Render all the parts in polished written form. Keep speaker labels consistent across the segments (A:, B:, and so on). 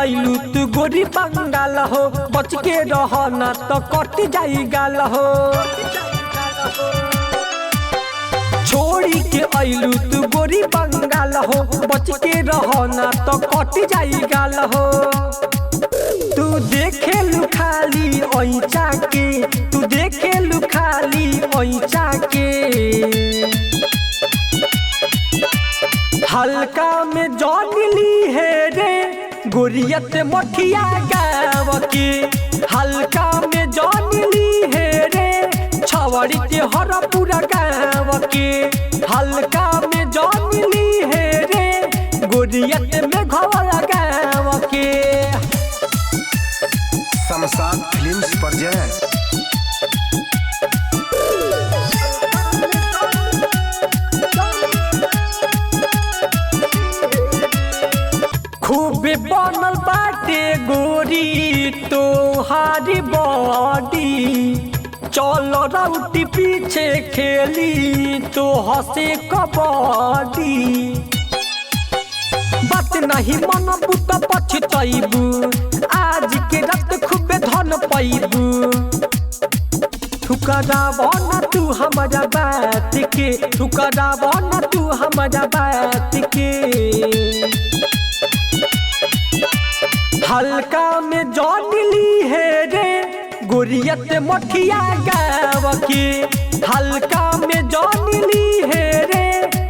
A: आइलू तू गोरी बंगाल हो, बच के रह ना तो कट जाई गाल हो। छोड़ी के आइलू तू गोरी बंगाल हो, बच के रह ना तो कट जाई गाल हो। तू देखे लू खाली ओइचा के, तू देखे लू खाली ओइचा के। हल्का में जान ली है रे गोरियत मठिया गाँव के। हल्का में जान ली है रे छवड़ी के हर पूरा गाँव के। हल्का में जान ली है रे गोरियत में घोड़ा गाँव के।
B: शमशाद फिल्म्स पर जाए।
A: खूबे बनल बाटे गोरी तोहारी बॉडी, चल राउटी पीछे खेली तो हंसे कबड्डी। बात नहीं मन बुत पछतैबू, आज के रात खूबे धन पैबू। ठुकराव ना तू हमारा बात के, ठुकराव ना तू हमारा बात के। हल्का में जान ली है रे गोरियत मठिया गाँव के। हल्का में जान ली है रे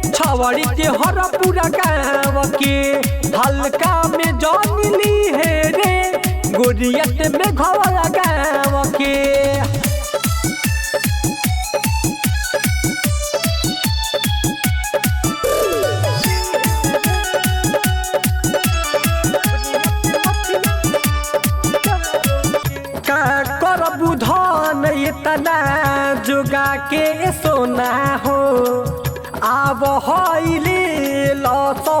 A: छवड़ी के हर पूरा गाँव के। हल्का में जान ली है रे गोरियत में घोड़ा गाँव के। बुधन इतना जुगा के सोना हो, आब हईले लसो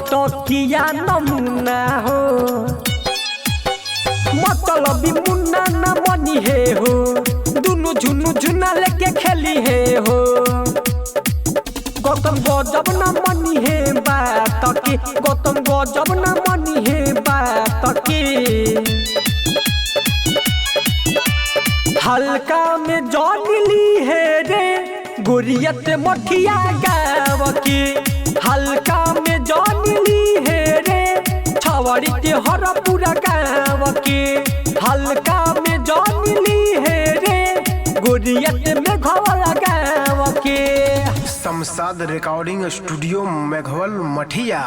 A: तकिया नमुना हो। मतलब मुन्ना न मनी है हो, दुनु झुनु झुना लेके खेली है हो। गौतम गजब न मनी है बात के, गौतम गजब न मनी है बात के। हल्का में जान ली है रे गोरियत मठिया गाँव के। हल्का में जान ली है रे छवड़ी के हर पूरा गाँव के। हल्का में जान ली है रे गोरियत में घोड़ा गाँव के।
B: शमशाद रिकॉर्डिंग स्टूडियो मेघवल मठिया।